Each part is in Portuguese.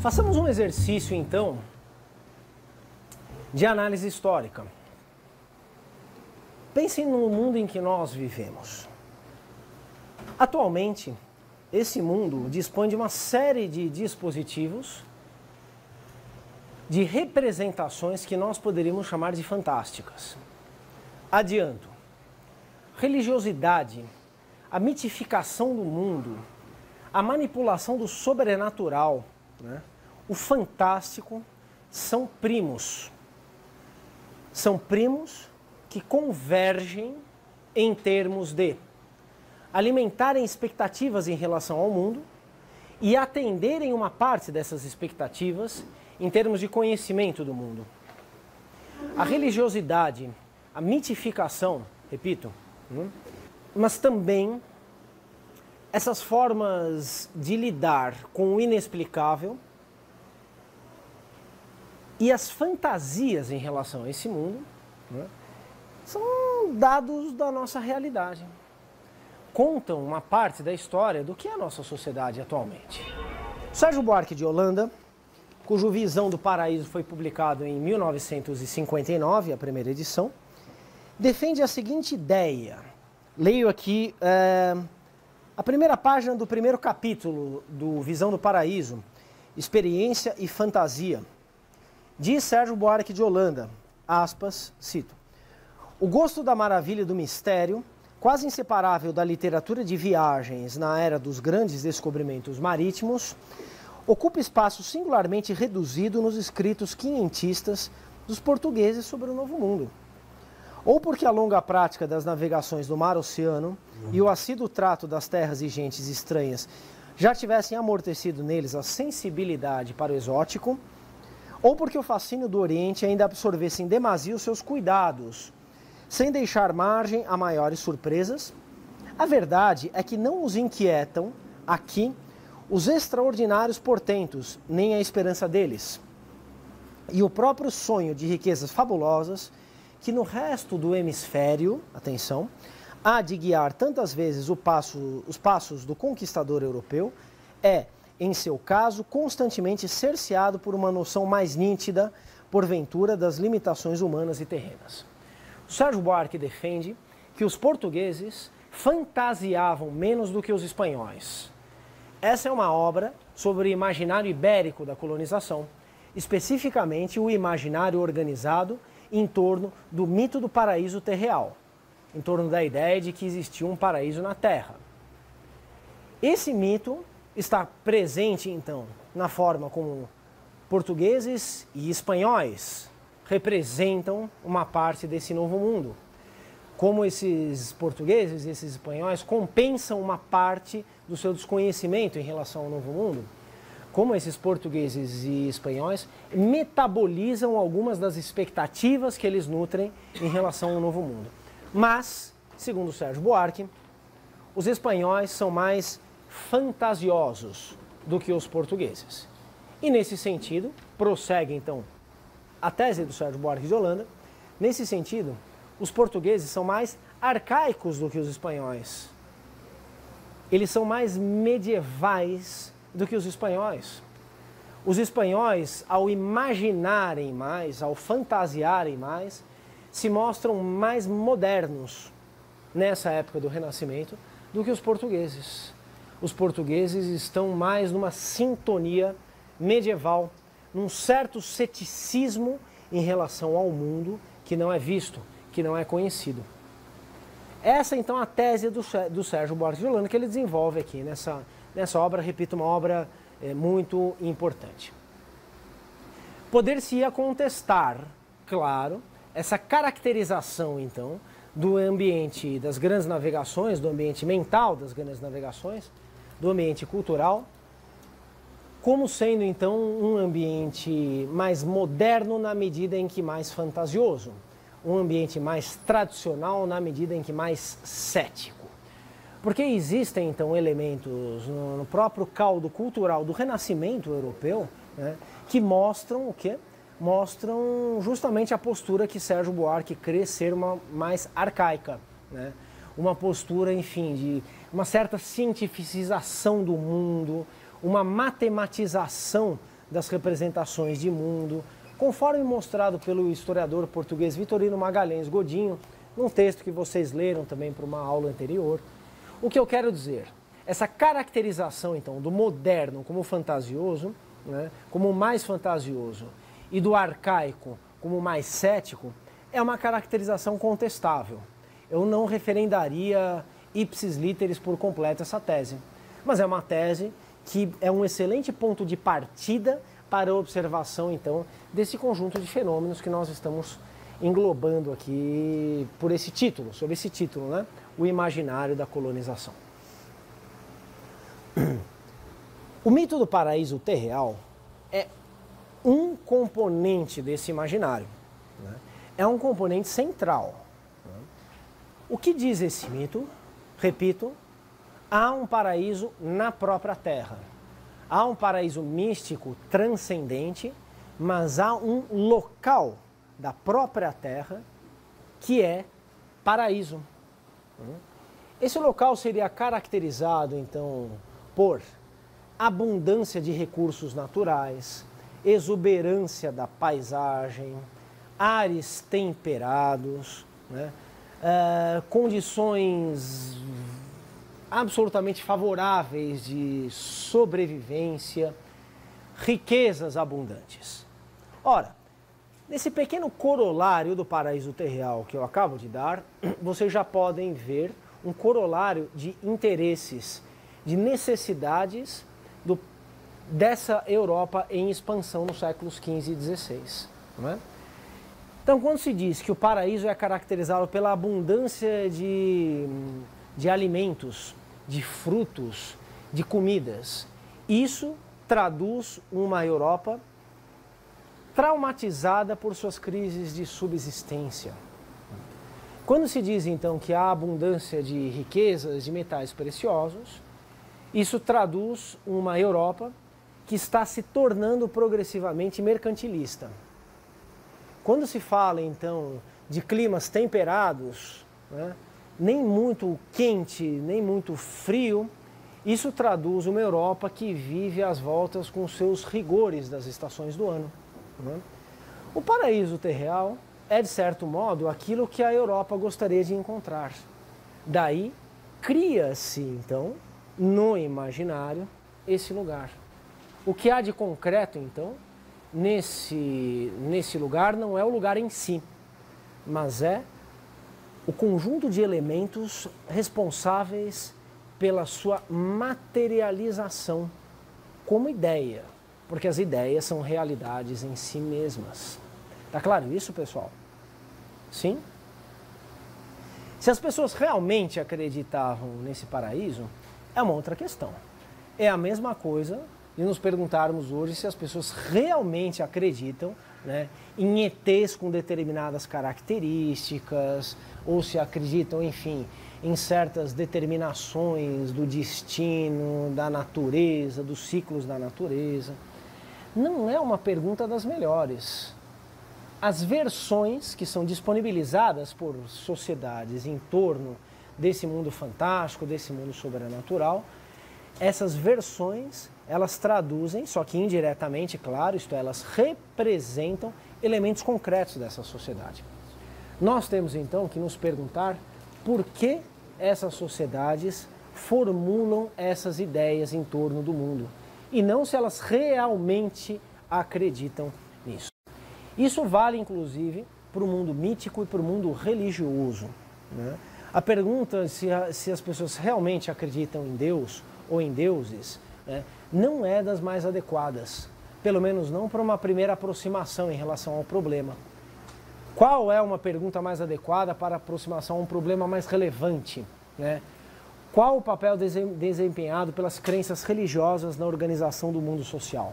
Façamos um exercício, então, de análise histórica. Pensem no mundo em que nós vivemos. Atualmente, esse mundo dispõe de uma série de dispositivos, de representações que nós poderíamos chamar de fantásticas. Adianto, religiosidade, a mitificação do mundo, a manipulação do sobrenatural, né? O fantástico são primos. São primos que convergem em termos de alimentarem expectativas em relação ao mundo e atenderem uma parte dessas expectativas em termos de conhecimento do mundo. A religiosidade, a mitificação, repito, mas também essas formas de lidar com o inexplicável e as fantasias em relação a esse mundo, são dados da nossa realidade. Contam uma parte da história do que é a nossa sociedade atualmente. Sérgio Buarque de Holanda, cujo Visão do Paraíso foi publicado em 1959, a primeira edição, defende a seguinte ideia. Leio aqui a primeira página do primeiro capítulo do Visão do Paraíso, Experiência e Fantasia. Diz Sérgio Buarque de Holanda, aspas, cito: "O gosto da maravilha e do mistério, quase inseparável da literatura de viagens na era dos grandes descobrimentos marítimos, ocupa espaço singularmente reduzido nos escritos quinhentistas dos portugueses sobre o Novo Mundo. Ou porque a longa prática das navegações do mar-oceano e o assíduo trato das terras e gentes estranhas já tivessem amortecido neles a sensibilidade para o exótico, ou porque o fascínio do Oriente ainda absorvesse em demasia os seus cuidados, sem deixar margem a maiores surpresas, a verdade é que não os inquietam, aqui, os extraordinários portentos, nem a esperança deles, e o próprio sonho de riquezas fabulosas, que no resto do hemisfério, atenção, há de guiar tantas vezes os passos do conquistador europeu, é, em seu caso, constantemente cerceado por uma noção mais nítida, porventura, das limitações humanas e terrenas." O Sérgio Buarque defende que os portugueses fantasiavam menos do que os espanhóis. Essa é uma obra sobre o imaginário ibérico da colonização, especificamente o imaginário organizado em torno do mito do paraíso terreal, em torno da ideia de que existia um paraíso na Terra. Esse mito está presente, então, na forma como portugueses e espanhóis representam uma parte desse novo mundo. Como esses portugueses e esses espanhóis compensam uma parte do seu desconhecimento em relação ao novo mundo. Como esses portugueses e espanhóis metabolizam algumas das expectativas que eles nutrem em relação ao novo mundo. Mas, segundo Sérgio Buarque, os espanhóis são mais fantasiosos do que os portugueses. E nesse sentido, prossegue então a tese do Sérgio Buarque de Holanda, nesse sentido, os portugueses são mais arcaicos do que os espanhóis. Eles são mais medievais do que os espanhóis. Os espanhóis, ao imaginarem mais, ao fantasiarem mais, se mostram mais modernos nessa época do Renascimento do que os portugueses. Os portugueses estão mais numa sintonia medieval, num certo ceticismo em relação ao mundo que não é visto, que não é conhecido. Essa, então, é a tese do Sérgio Buarque de Holanda que ele desenvolve aqui nessa obra, repito, uma obra muito importante. Poder-se-ia contestar, claro, essa caracterização, então, do ambiente das grandes navegações, do ambiente mental das grandes navegações, do ambiente cultural, como sendo, então, um ambiente mais moderno na medida em que mais fantasioso, um ambiente mais tradicional na medida em que mais cético. Porque existem, então, elementos no próprio caldo cultural do Renascimento europeu, né, que mostram o quê? Mostram justamente a postura que Sérgio Buarque crê ser uma mais arcaica, né? Uma postura, enfim, de uma certa cientificização do mundo, uma matematização das representações de mundo, conforme mostrado pelo historiador português Vitorino Magalhães Godinho, num texto que vocês leram também para uma aula anterior. O que eu quero dizer? Essa caracterização, então, do moderno como fantasioso, né, como mais fantasioso, e do arcaico como mais cético, é uma caracterização contestável. Eu não referendaria ipsis literis por completo essa tese, mas é uma tese que é um excelente ponto de partida para a observação, então, desse conjunto de fenômenos que nós estamos englobando aqui por esse título, sob esse título, né? O imaginário da colonização. O mito do paraíso terreal é um componente desse imaginário, né? É um componente central. Né? O que diz esse mito? Repito, há um paraíso na própria Terra. Há um paraíso místico transcendente, mas há um local da própria Terra que é paraíso. Esse local seria caracterizado, então, por abundância de recursos naturais, exuberância da paisagem, ares temperados, né? Condições absolutamente favoráveis de sobrevivência, riquezas abundantes. Ora, nesse pequeno corolário do paraíso terreal que eu acabo de dar, vocês já podem ver um corolário de interesses, de necessidades dessa Europa em expansão nos séculos XV e XVI. Não é? Então, quando se diz que o paraíso é caracterizado pela abundância de alimentos, de frutos, de comidas, isso traduz uma Europa traumatizada por suas crises de subsistência. Quando se diz, então, que há abundância de riquezas, de metais preciosos, isso traduz uma Europa que está se tornando progressivamente mercantilista. Quando se fala, então, de climas temperados, né, nem muito quente, nem muito frio, isso traduz uma Europa que vive às voltas com os seus rigores das estações do ano. Né? O paraíso terreal é, de certo modo, aquilo que a Europa gostaria de encontrar. Daí, cria-se, então, no imaginário, esse lugar. O que há de concreto, então, nesse lugar não é o lugar em si, mas é o conjunto de elementos responsáveis pela sua materialização como ideia, porque as ideias são realidades em si mesmas. Tá claro isso, pessoal? Sim? Se as pessoas realmente acreditavam nesse paraíso, é uma outra questão. É a mesma coisa de nos perguntarmos hoje se as pessoas realmente acreditam, né, em ETs com determinadas características, ou se acreditam, enfim, em certas determinações do destino, da natureza, dos ciclos da natureza. Não é uma pergunta das melhores. As versões que são disponibilizadas por sociedades em torno desse mundo fantástico, desse mundo sobrenatural, essas versões, elas traduzem, só que indiretamente, claro, isto é, elas representam elementos concretos dessa sociedade. Nós temos então que nos perguntar por que essas sociedades formulam essas ideias em torno do mundo e não se elas realmente acreditam nisso. Isso vale inclusive para o mundo mítico e para o mundo religioso, né? A pergunta se as pessoas realmente acreditam em Deus ou em deuses, né, não é das mais adequadas, pelo menos não para uma primeira aproximação em relação ao problema. Qual é uma pergunta mais adequada para aproximação a um problema mais relevante, né? Qual o papel desempenhado pelas crenças religiosas na organização do mundo social?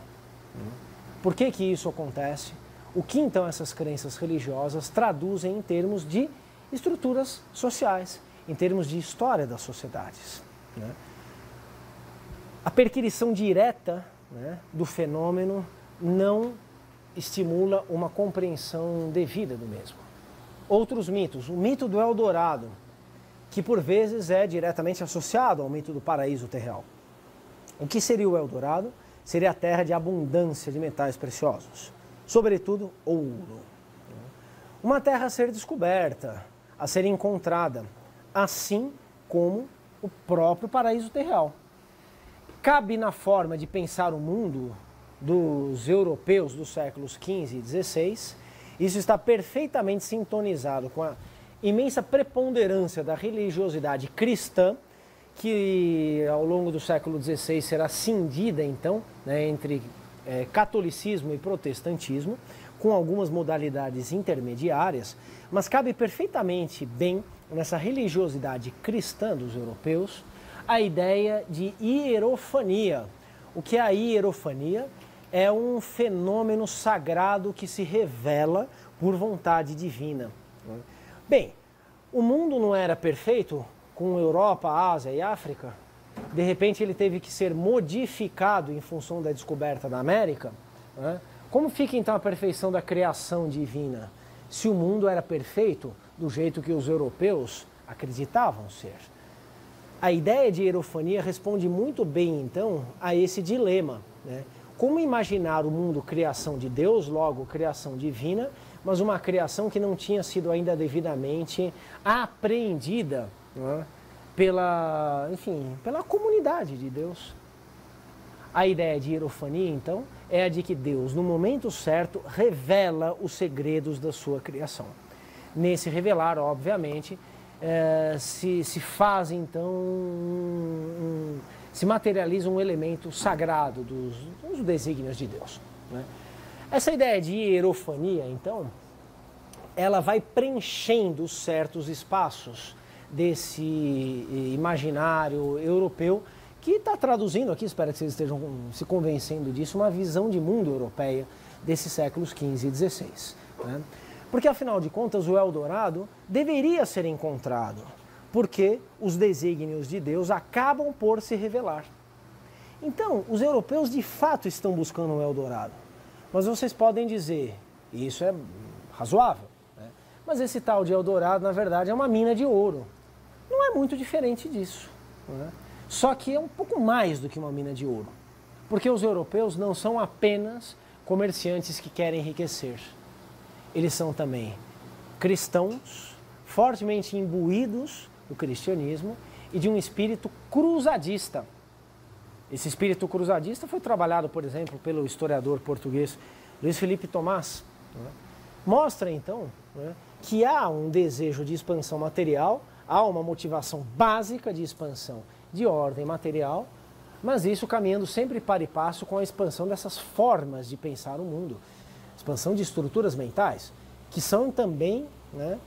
Por que isso acontece? O que então essas crenças religiosas traduzem em termos de estruturas sociais, em termos de história das sociedades, né? A perquisição direta, né, do fenômeno não estimula uma compreensão devida do mesmo. Outros mitos, o mito do Eldorado, que por vezes é diretamente associado ao mito do paraíso terreal. O que seria o Eldorado? seria a terra de abundância de metais preciosos, sobretudo ouro. Uma terra a ser descoberta, a ser encontrada, assim como o próprio paraíso terreal. Cabe na forma de pensar o mundo dos europeus dos séculos XV e XVI, isso está perfeitamente sintonizado com a imensa preponderância da religiosidade cristã, que ao longo do século XVI será cindida então, né, entre catolicismo e protestantismo, com algumas modalidades intermediárias, mas cabe perfeitamente bem nessa religiosidade cristã dos europeus a ideia de hierofania. O que é a hierofania? É um fenômeno sagrado que se revela por vontade divina. Bem, o mundo não era perfeito com Europa, Ásia e África? De repente ele teve que ser modificado em função da descoberta da América? Como fica então a perfeição da criação divina? Se o mundo era perfeito do jeito que os europeus acreditavam ser. A ideia de hierofania responde muito bem então a esse dilema, né? Como imaginar o mundo criação de Deus, logo criação divina, mas uma criação que não tinha sido ainda devidamente apreendida, né, pela comunidade de Deus. A ideia de hierofania, então, é a de que Deus, no momento certo, revela os segredos da sua criação. Nesse revelar, obviamente, se faz, então, se materializa um elemento sagrado dos desígnios de Deus, né? Essa ideia de hierofania, então, ela vai preenchendo certos espaços desse imaginário europeu, que está traduzindo aqui, espero que vocês estejam se convencendo disso, uma visão de mundo europeia desses séculos XV e XVI. Né? Porque, afinal de contas, o Eldorado deveria ser encontrado, porque os desígnios de Deus acabam por se revelar. Então, os europeus de fato estão buscando o Eldorado. Mas vocês podem dizer, e isso é razoável, né? Mas esse tal de Eldorado, na verdade, é uma mina de ouro. Não é muito diferente disso, né? Só que é um pouco mais do que uma mina de ouro. Porque os europeus não são apenas comerciantes que querem enriquecer. Eles são também cristãos, fortemente imbuídos do cristianismo e de um espírito cruzadista. Esse espírito cruzadista foi trabalhado, por exemplo, pelo historiador português Luiz Felipe Tomás. Né? Mostra, então, né, que há um desejo de expansão material, há uma motivação básica de expansão de ordem material, mas isso caminhando sempre para e passo com a expansão dessas formas de pensar o mundo, expansão de estruturas mentais, que são também, né,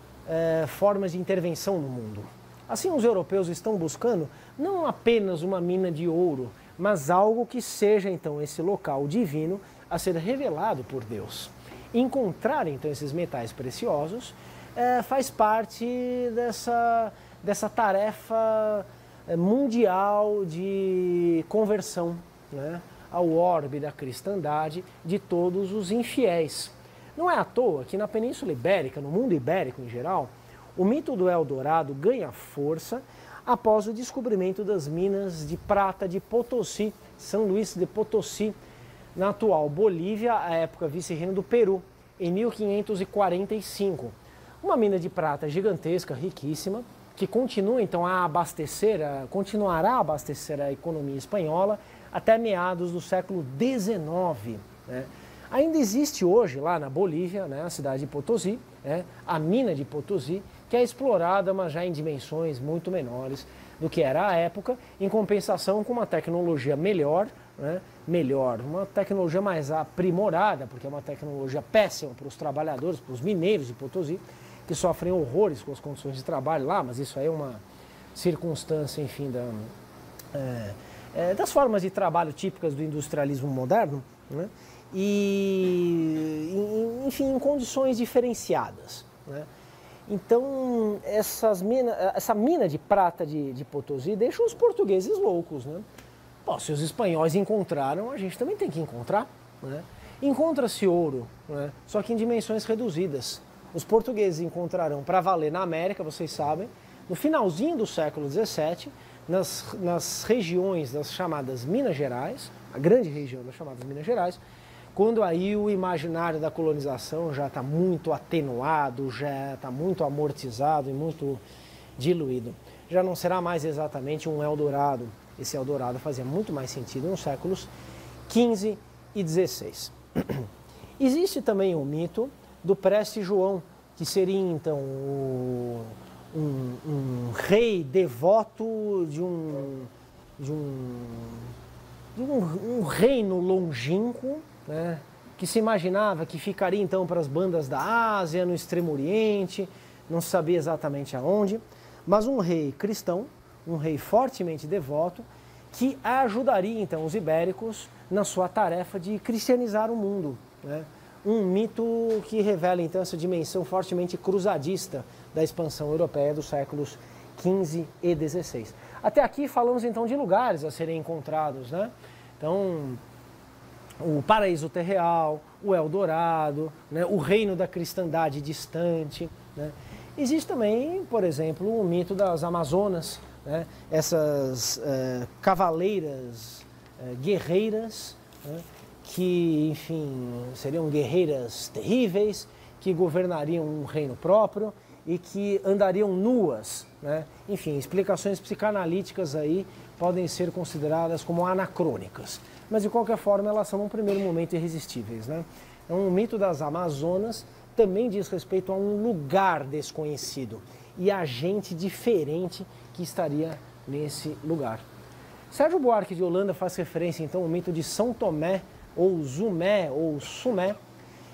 formas de intervenção no mundo. Assim, os europeus estão buscando não apenas uma mina de ouro, mas algo que seja, então, esse local divino a ser revelado por Deus. Encontrar, então, esses metais preciosos faz parte dessa tarefa mundial de conversão, né, ao orbe da cristandade de todos os infiéis. Não é à toa que na Península Ibérica, no mundo ibérico em geral, o mito do Eldorado ganha força após o descobrimento das minas de prata de Potosí, São Luís de Potosí, na atual Bolívia, à época vice-reino do Peru, em 1545. Uma mina de prata gigantesca, riquíssima, que continua então continuará a abastecer a economia espanhola até meados do século XIX. Né? Ainda existe hoje lá na Bolívia, né, a cidade de Potosí, né, a mina de Potosí, que é explorada, mas já em dimensões muito menores do que era à época, em compensação com uma tecnologia melhor, né, uma tecnologia mais aprimorada, porque é uma tecnologia péssima para os trabalhadores, para os mineiros de Potosí, que sofrem horrores com as condições de trabalho lá, mas isso aí é uma circunstância, enfim, das formas de trabalho típicas do industrialismo moderno, né? E, enfim, em condições diferenciadas, né? Então, essa mina de prata de Potosí deixa os portugueses loucos, né? Bom, se os espanhóis encontraram, a gente também tem que encontrar, né? Encontra-se ouro, né, só que em dimensões reduzidas. Os portugueses encontrarão para valer na América, vocês sabem, no finalzinho do século XVII, nas regiões das chamadas Minas Gerais, a grande região das chamadas Minas Gerais, quando aí o imaginário da colonização já está muito atenuado, já está muito amortizado e muito diluído. Já não será mais exatamente um Eldorado. Esse Eldorado fazia muito mais sentido nos séculos XV e XVI. Existe também o mito do Preste João, que seria então um rei devoto de um reino longínquo, né, que se imaginava que ficaria então para as bandas da Ásia, no Extremo Oriente, não se sabia exatamente aonde, mas um rei cristão, um rei fortemente devoto, que ajudaria então os ibéricos na sua tarefa de cristianizar o mundo, né? Um mito que revela então essa dimensão fortemente cruzadista da expansão europeia dos séculos XV e XVI. Até aqui falamos então de lugares a serem encontrados, né? Então, o paraíso terreal, o Eldorado, né? O reino da cristandade distante, né? Existe também, por exemplo, o mito das Amazonas, né? Essas cavaleiras guerreiras, né? Que, enfim, seriam guerreiras terríveis, que governariam um reino próprio e que andariam nuas, né? Enfim, explicações psicanalíticas aí podem ser consideradas como anacrônicas, mas de qualquer forma elas são num primeiro momento irresistíveis, né? Então, o mito das Amazonas também diz respeito a um lugar desconhecido e a gente diferente que estaria nesse lugar. Sérgio Buarque de Holanda faz referência então ao mito de São Tomé, ou Zumé, ou Sumé,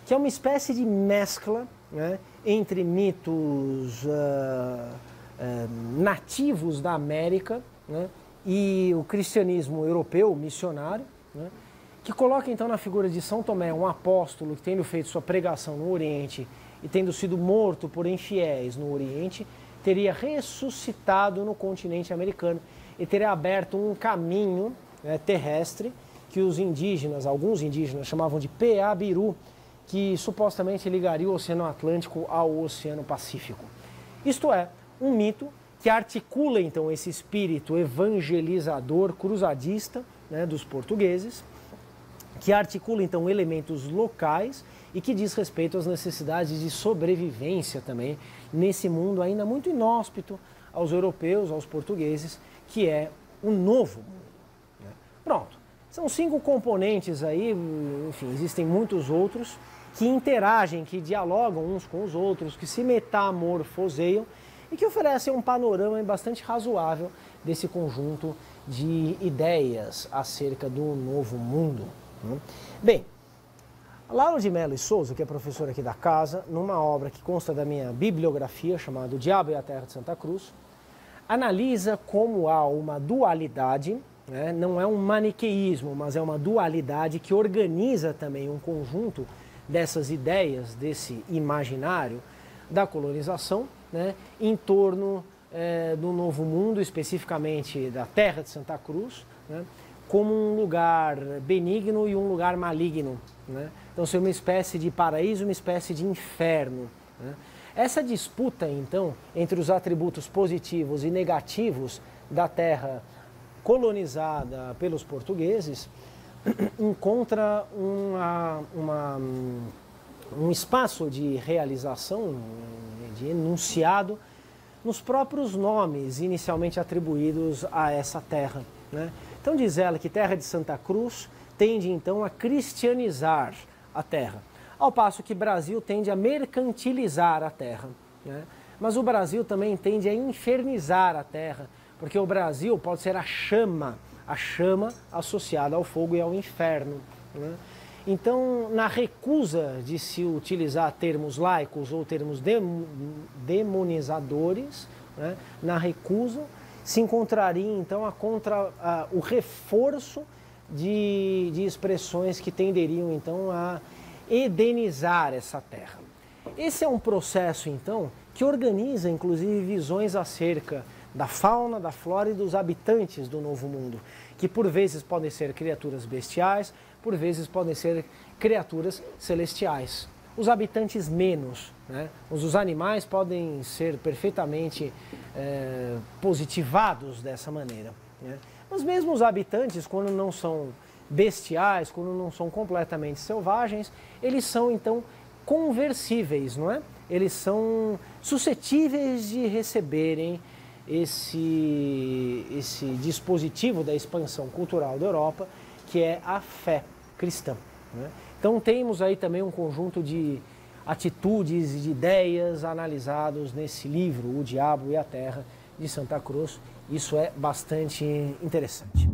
que é uma espécie de mescla, né, entre mitos nativos da América, né, e o cristianismo europeu, missionário, né, que coloca então na figura de São Tomé um apóstolo que, tendo feito sua pregação no Oriente e tendo sido morto por infiéis no Oriente, teria ressuscitado no continente americano e teria aberto um caminho, né, terrestre, que os indígenas, alguns indígenas, chamavam de Peabiru, que supostamente ligaria o Oceano Atlântico ao Oceano Pacífico. Isto é, um mito que articula então esse espírito evangelizador, cruzadista, né, dos portugueses, que articula então elementos locais e que diz respeito às necessidades de sobrevivência também nesse mundo ainda muito inóspito aos europeus, aos portugueses, que é o novo mundo, né? Pronto. São 5 componentes aí, enfim, existem muitos outros que interagem, que dialogam uns com os outros, que se metamorfoseiam e que oferecem um panorama bastante razoável desse conjunto de ideias acerca do novo mundo, né? Bem, a Laura de Mello e Souza, que é professora aqui da casa, numa obra que consta da minha bibliografia, chamada O Diabo e a Terra de Santa Cruz, analisa como há uma dualidade, né? Não é um maniqueísmo, mas é uma dualidade que organiza também um conjunto dessas ideias, desse imaginário da colonização, né? Em torno do Novo Mundo, especificamente da Terra de Santa Cruz, né? Como um lugar benigno e um lugar maligno, né? Então, ser uma espécie de paraíso, uma espécie de inferno, né? Essa disputa, então, entre os atributos positivos e negativos da Terra colonizada pelos portugueses, encontra um espaço de realização, de enunciado, nos próprios nomes inicialmente atribuídos a essa terra, né? Então diz ela que Terra de Santa Cruz tende então a cristianizar a terra, ao passo que Brasil tende a mercantilizar a terra, né? Mas o Brasil também tende a infernizar a terra, porque o Brasil pode ser a chama associada ao fogo e ao inferno, né? Então, na recusa de se utilizar termos laicos ou termos demonizadores, né, na recusa se encontraria então o reforço de expressões que tenderiam então a edenizar essa terra. Esse é um processo então que organiza inclusive visões acerca da fauna, da flora e dos habitantes do Novo Mundo, que por vezes podem ser criaturas bestiais, por vezes podem ser criaturas celestiais. os habitantes menos, né? Os animais podem ser perfeitamente positivados dessa maneira, né? Mas mesmo os habitantes, quando não são bestiais, quando não são completamente selvagens, eles são então conversíveis, não é? Eles são suscetíveis de receberem esse dispositivo da expansão cultural da Europa, que é a fé cristã, né? Então temos aí também um conjunto de atitudes e de ideias analisados nesse livro, O Diabo e a Terra, de Santa Cruz. Isso é bastante interessante.